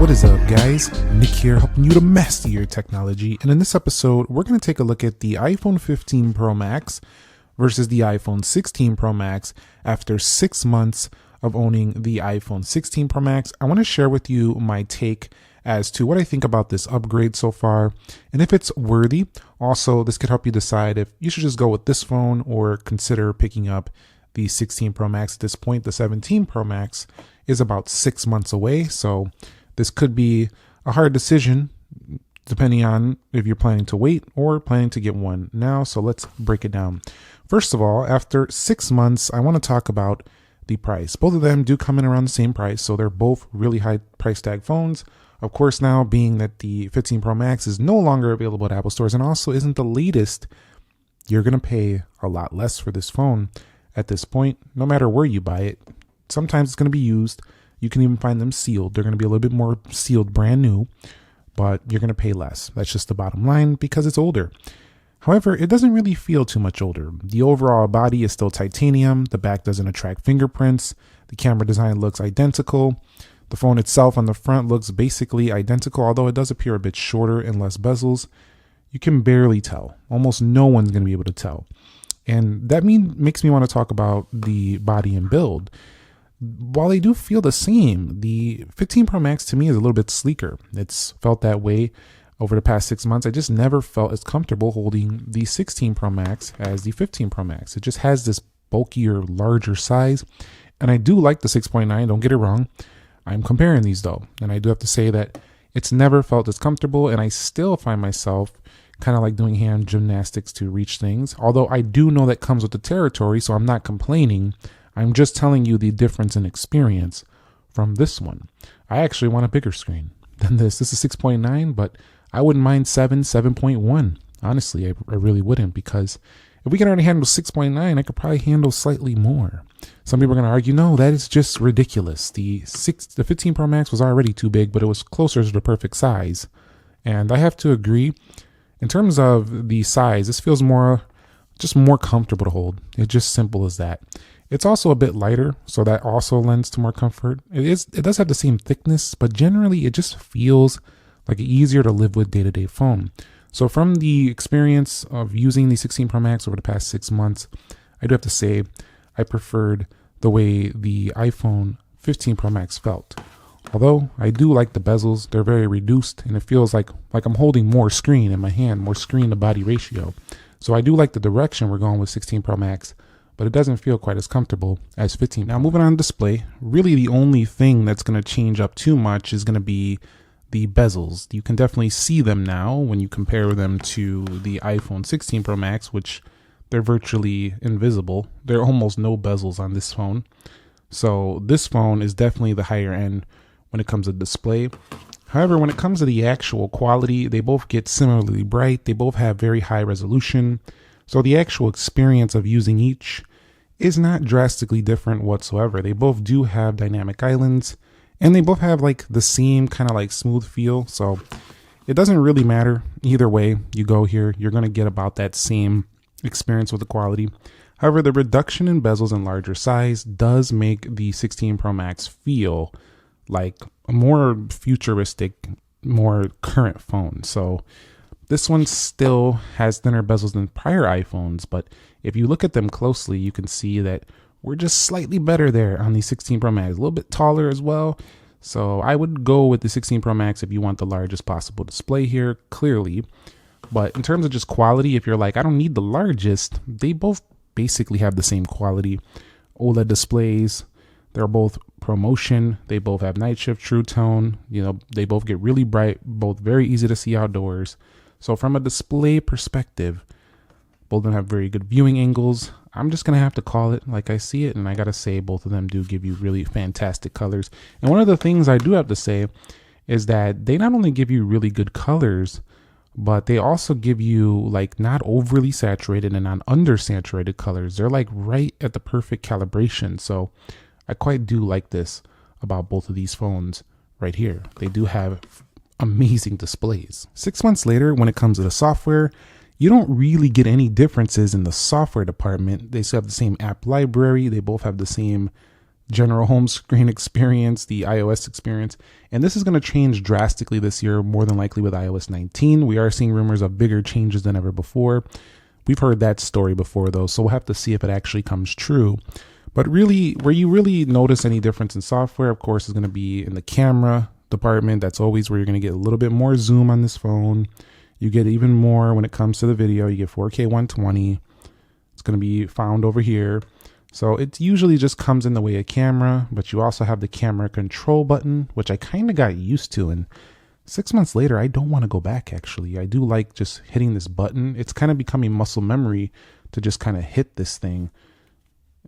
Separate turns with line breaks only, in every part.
What is up, guys? Nick here, helping you to master your technology. And in this episode, we're going to take a look at the iPhone 15 Pro Max versus the iPhone 16 Pro Max after 6 months of owning the iPhone 16 Pro Max. I want to share with you my take as to what I think about this upgrade so far and if it's worthy. Also, this could help you decide if you should just go with this phone or consider picking up the 16 Pro Max at this point. The 17 Pro Max is about 6 months away, so this could be a hard decision depending on if you're planning to wait or planning to get one now. So let's break it down. First of all, after 6 months, I want to talk about the price. Both of them do come in around the same price, so they're both really high price tag phones. Of course, now being that the 15 Pro Max is no longer available at Apple stores and also isn't the latest, you're going to pay a lot less for this phone at this point, no matter where you buy it. Sometimes it's going to be used. You can even find them sealed. They're going to be a little bit more sealed, brand new, but you're going to pay less. That's just the bottom line because it's older. However, it doesn't really feel too much older. The overall body is still titanium. The back doesn't attract fingerprints. The camera design looks identical. The phone itself on the front looks basically identical, although it does appear a bit shorter and less bezels. You can barely tell. Almost no one's going to be able to tell. And that makes me want to talk about the body and build. While they do feel the same, the 15 Pro Max to me is a little bit sleeker. It's felt that way over the past 6 months. I just never felt as comfortable holding the 16 Pro Max as the 15 Pro Max. It just has this bulkier, larger size. And I do like the 6.9, don't get it wrong. I'm comparing these though. And I do have to say that it's never felt as comfortable, and I still find myself kind of like doing hand gymnastics to reach things. Although I do know that comes with the territory, so I'm not complaining. I'm just telling you the difference in experience from this one. I actually want a bigger screen than this. This is 6.9, but I wouldn't mind 7.1. Honestly, I really wouldn't, because if we can already handle 6.9, I could probably handle slightly more. Some people are going to argue, no, that is just ridiculous. The 15 Pro Max was already too big, but it was closer to the perfect size. And I have to agree. In terms of the size, this feels more comfortable to hold. It's just simple as that. It's also a bit lighter, so that also lends to more comfort. It does have the same thickness, but generally it just feels like an easier to live with day-to-day phone. So from the experience of using the 16 Pro Max over the past 6 months, I do have to say I preferred the way the iPhone 15 Pro Max felt. Although I do like the bezels, they're very reduced, and it feels like I'm holding more screen in my hand, more screen to body ratio. So I do like the direction we're going with 16 Pro Max, but it doesn't feel quite as comfortable as 15. Now moving on to display, really the only thing that's going to change up too much is going to be the bezels. You can definitely see them now when you compare them to the iPhone 16 Pro Max, which they're virtually invisible. There are almost no bezels on this phone. So this phone is definitely the higher end when it comes to display. However, when it comes to the actual quality, they both get similarly bright. They both have very high resolution. So the actual experience of using each is not drastically different whatsoever. They both do have dynamic islands, and they both have like the same kind of like smooth feel. So it doesn't really matter. Either way you go here, you're going to get about that same experience with the quality. However, the reduction in bezels and larger size does make the 16 Pro Max feel like a more futuristic, more current phone. So this one still has thinner bezels than prior iPhones, but if you look at them closely, you can see that we're just slightly better there on the 16 Pro Max, a little bit taller as well. So I would go with the 16 Pro Max if you want the largest possible display here, clearly. But in terms of just quality, if you're like, I don't need the largest, they both basically have the same quality. OLED displays, they're both ProMotion. They both have night shift, true tone. You know, they both get really bright, both very easy to see outdoors. So from a display perspective, both of them have very good viewing angles. I'm just going to have to call it like I see it. And I got to say, both of them do give you really fantastic colors. And one of the things I do have to say is that they not only give you really good colors, but they also give you like not overly saturated and not undersaturated colors. They're like right at the perfect calibration. So I quite do like this about both of these phones right here. They do have amazing displays. 6 months later, when it comes to the software, you don't really get any differences in the software department. They still have the same app library. They both have the same general home screen experience, the iOS experience. And this is going to change drastically this year, more than likely with iOS 19. We are seeing rumors of bigger changes than ever before. We've heard that story before though, so we'll have to see if it actually comes true. But really, where you really notice any difference in software, of course, is going to be in the camera department. That's always where you're going to get a little bit more zoom on this phone. You get even more when it comes to the video. You get 4K 120. It's going to be found over here. So it usually just comes in the way of camera, but you also have the camera control button, which I kind of got used to. And 6 months later, I don't want to go back, actually. I do like just hitting this button. It's kind of becoming muscle memory to just kind of hit this thing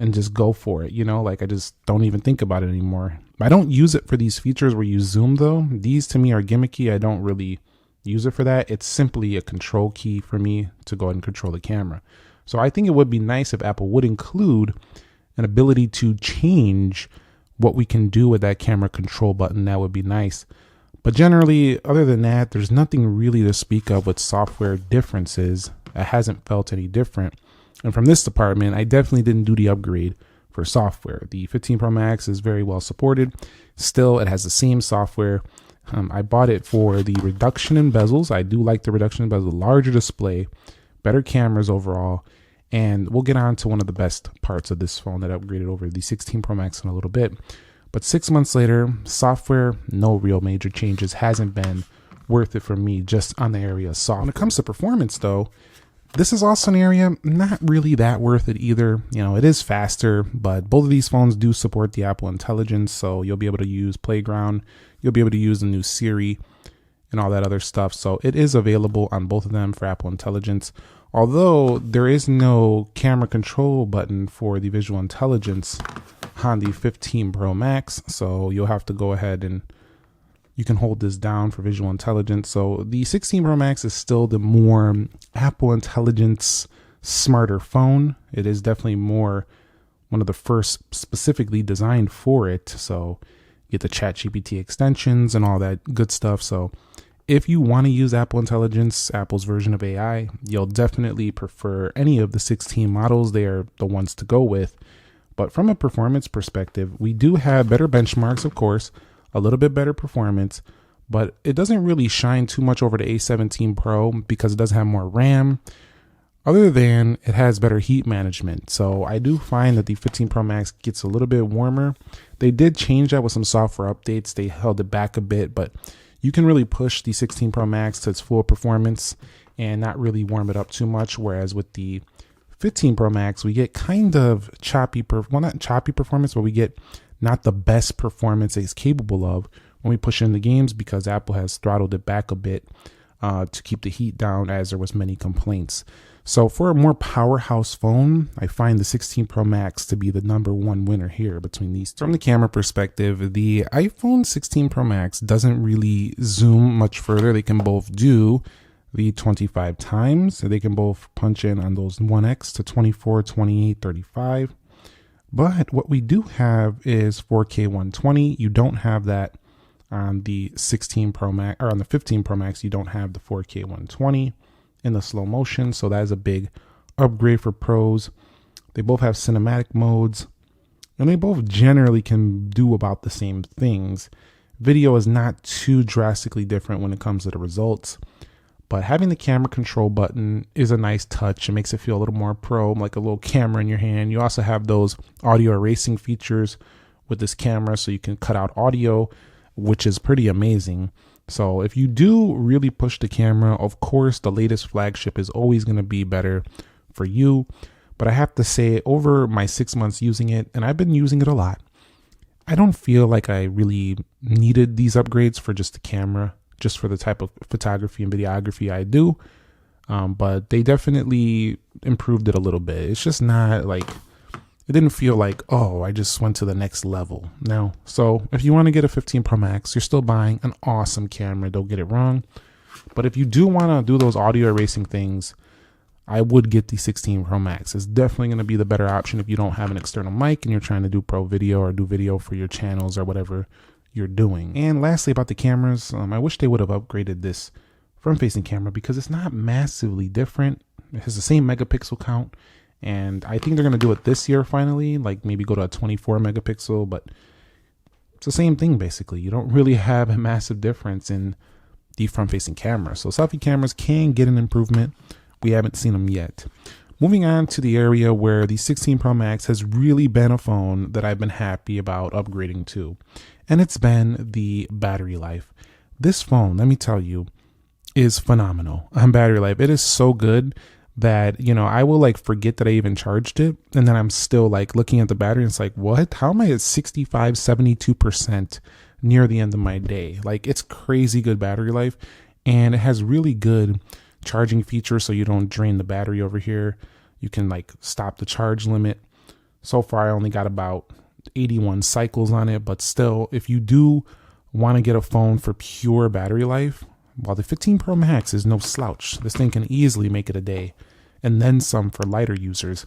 and just go for it. You know, like I just don't even think about it anymore. I don't use it for these features where you zoom though. These to me are gimmicky. I don't really use it for that. It's simply a control key for me to go ahead and control the camera. So I think it would be nice if Apple would include an ability to change what we can do with that camera control button. That would be nice. But generally, other than that, there's nothing really to speak of with software differences. It hasn't felt any different. And from this department, I definitely didn't do the upgrade for software. The 15 Pro Max is very well supported. Still, it has the same software. I bought it for the reduction in bezels. I do like the reduction in bezels, larger display, better cameras overall. And we'll get on to one of the best parts of this phone that upgraded over the 16 Pro Max in a little bit. But 6 months later, software, no real major changes, hasn't been worth it for me just on the area of software. When it comes to performance though, this is also an area not really that worth it either. You know, it is faster, but both of these phones do support the Apple Intelligence, so you'll be able to use Playground, you'll be able to use the new Siri and all that other stuff. So it is available on both of them for Apple Intelligence. Although there is no camera control button for the visual intelligence on the 15 Pro Max, so you'll have to go ahead and you can hold this down for visual intelligence. So the 16 Pro Max is still the more Apple Intelligence smarter phone. It is definitely more one of the first specifically designed for it. So you get the ChatGPT extensions and all that good stuff. So if you want to use Apple Intelligence, Apple's version of AI, you'll definitely prefer any of the 16 models. They are the ones to go with. But from a performance perspective, we do have better benchmarks, of course, a little bit better performance, but it doesn't really shine too much over the A17 Pro because it does have more RAM, other than it has better heat management. So I do find that the 15 Pro Max gets a little bit warmer. They did change that with some software updates. They held it back a bit, but you can really push the 16 Pro Max to its full performance and not really warm it up too much. Whereas with the 15 Pro Max, we get kind of choppy, well, not choppy performance, but we get not the best performance it's capable of when we push in the games because Apple has throttled it back a bit to keep the heat down as there was many complaints. So for a more powerhouse phone, I find the 16 Pro Max to be the #1 winner here between these two. From the camera perspective, the iPhone 16 Pro Max doesn't really zoom much further. They can both do the 25 times. So they can both punch in on those 1x to 24, 28, 35. But what we do have is 4K 120. You don't have that on the 16 Pro Max, or on the 15 Pro Max. You don't have the 4K 120 in the slow motion. So that is a big upgrade for pros. They both have cinematic modes, and they both generally can do about the same things. Video is not too drastically different when it comes to the results. But having the camera control button is a nice touch. It makes it feel a little more pro, like a little camera in your hand. You also have those audio erasing features with this camera, so you can cut out audio, which is pretty amazing. So if you do really push the camera, of course, the latest flagship is always going to be better for you. But I have to say, over my 6 months using it, and I've been using it a lot, I don't feel like I really needed these upgrades for just the camera, just for the type of photography and videography I do. But they definitely improved it a little bit. It's just not like, it didn't feel like, oh, I just went to the next level. No. So if you want to get a 15 Pro Max, you're still buying an awesome camera. Don't get it wrong. But if you do want to do those audio erasing things, I would get the 16 Pro Max. It's definitely going to be the better option if you don't have an external mic and you're trying to do pro video or do video for your channels or whatever you're doing. And lastly, about the cameras, I wish they would have upgraded this front facing camera because it's not massively different. It has the same megapixel count And I think they're going to do it this year finally, like maybe go to a 24 megapixel, but it's the same thing basically. You don't really have a massive difference in the front facing camera. So selfie cameras can get an improvement. We haven't seen them yet. Moving on to the area where the 16 Pro Max has really been a phone that I've been happy about upgrading to, and it's been the battery life. This phone, let me tell you, is phenomenal on battery life. It is so good that, you know, I will like forget that I even charged it, and then I'm still like looking at the battery and it's like, what? How am I at 65, 72% near the end of my day? Like, it's crazy good battery life, and it has really good charging features so you don't drain the battery over here. You can like stop the charge limit. So far I only got about 81 cycles on it, but still, if you do want to get a phone for pure battery life, while the 15 Pro Max is no slouch, this thing can easily make it a day and then some for lighter users.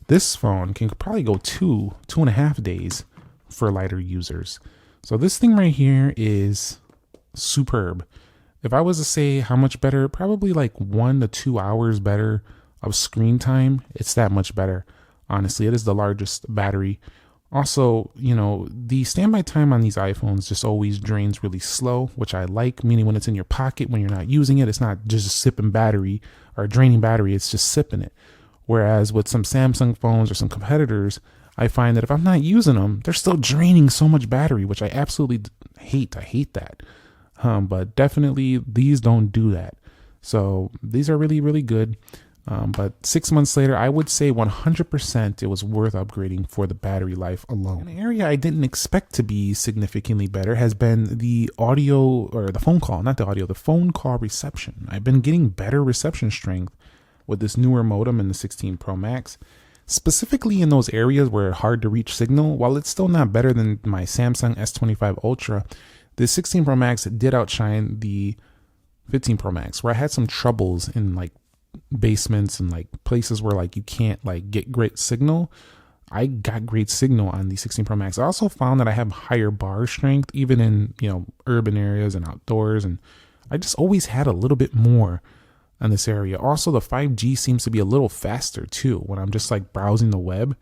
This phone can probably go 2.5 days for lighter users. So this thing right here is superb. If I was to say how much better, probably like 1 to 2 hours better of screen time. It's that much better. Honestly, it is the largest battery. Also, you know, the standby time on these iPhones just always drains really slow, which I like, meaning when it's in your pocket, when you're not using it, it's not just sipping battery or draining battery, it's just sipping it. Whereas with some Samsung phones or some competitors, I find that if I'm not using them, they're still draining so much battery, which I absolutely hate. I hate that. But definitely these don't do that. So these are really, really good. But 6 months later, I would say 100% it was worth upgrading for the battery life alone. An area I didn't expect to be significantly better has been the audio, or the phone call, not the audio, the phone call reception. I've been getting better reception strength with this newer modem in the 16 Pro Max, specifically in those areas where hard to reach signal. While it's still not better than my Samsung S25 Ultra, the 16 Pro Max did outshine the 15 Pro Max, where I had some troubles in like basements and like places where like you can't like get great signal. I got great signal on the 16 Pro Max. I also found that I have higher bar strength even in, you know, urban areas and outdoors, and I just always had a little bit more on this area. Also, the 5G seems to be a little faster too when I'm just like browsing the web.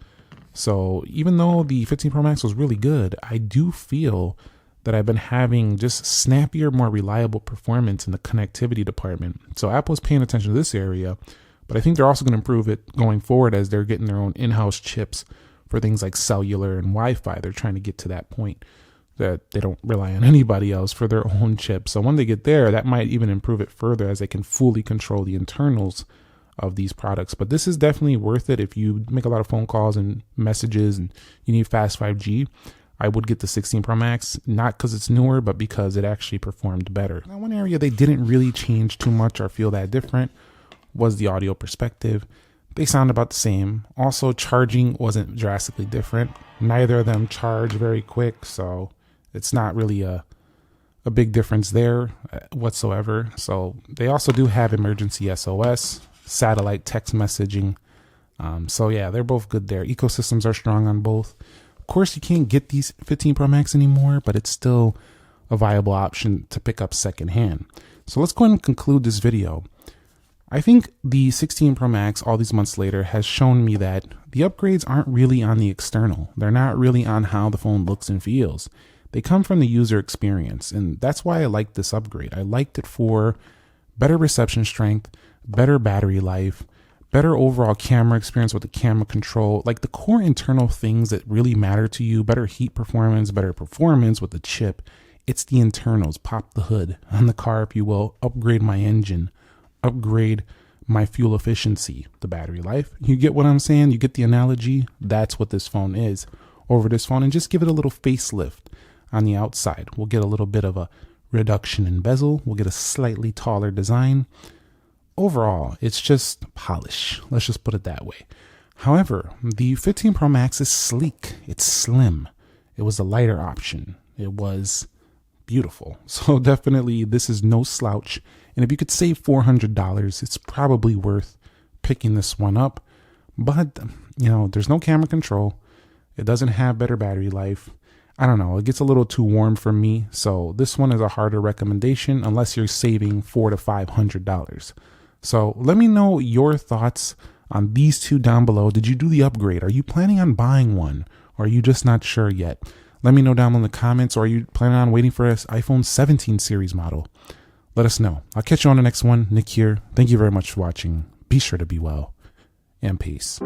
So even though the 15 Pro Max was really good, I do feel that I've been having just snappier, more reliable performance in the connectivity department. So Apple's paying attention to this area, but I think they're also going to improve it going forward as they're getting their own in-house chips for things like cellular and Wi-Fi. They're trying to get to that point that they don't rely on anybody else for their own chips. So when they get there, that might even improve it further as they can fully control the internals of these products. But this is definitely worth it if you make a lot of phone calls and messages and you need fast 5G. I would get the 16 Pro Max, not because it's newer, but because it actually performed better. Now, one area they didn't really change too much or feel that different was the audio perspective. They sound about the same. Also, charging wasn't drastically different. Neither of them charge very quick, so it's not really a big difference there whatsoever. So they also do have emergency SOS, satellite text messaging. So yeah, they're both good there. Ecosystems are strong on both. Of course, you can't get these 15 Pro Max anymore, but it's still a viable option to pick up secondhand. So let's go ahead and conclude this video. I think the 16 Pro Max, all these months later, has shown me that the upgrades aren't really on the external. They're not really on how the phone looks and feels. They come from the user experience, and that's why I liked this upgrade. I liked it for better reception strength, better battery life, better overall camera experience with the camera control, like the core internal things that really matter to you, better heat performance, better performance with the chip. It's the internals. Pop the hood on the car, if you will, upgrade my engine, upgrade my fuel efficiency, the battery life. You get what I'm saying? You get the analogy? That's what this phone is over this phone, and just give it a little facelift on the outside. We'll get a little bit of a reduction in bezel. We'll get a slightly taller design. Overall, it's just polish. Let's just put it that way. However, the 15 Pro Max is sleek. It's slim. It was a lighter option. It was beautiful. So definitely this is no slouch. And if you could save $400, it's probably worth picking this one up. But, you know, there's no camera control. It doesn't have better battery life. I don't know. It gets a little too warm for me. So this one is a harder recommendation unless you're saving $400 to $500. So let me know your thoughts on these two down below. Did you do the upgrade? Are you planning on buying one? Or are you just not sure yet? Let me know down in the comments. Or are you planning on waiting for an iPhone 17 series model? Let us know. I'll catch you on the next one. Nick here. Thank you very much for watching. Be sure to be well, and peace.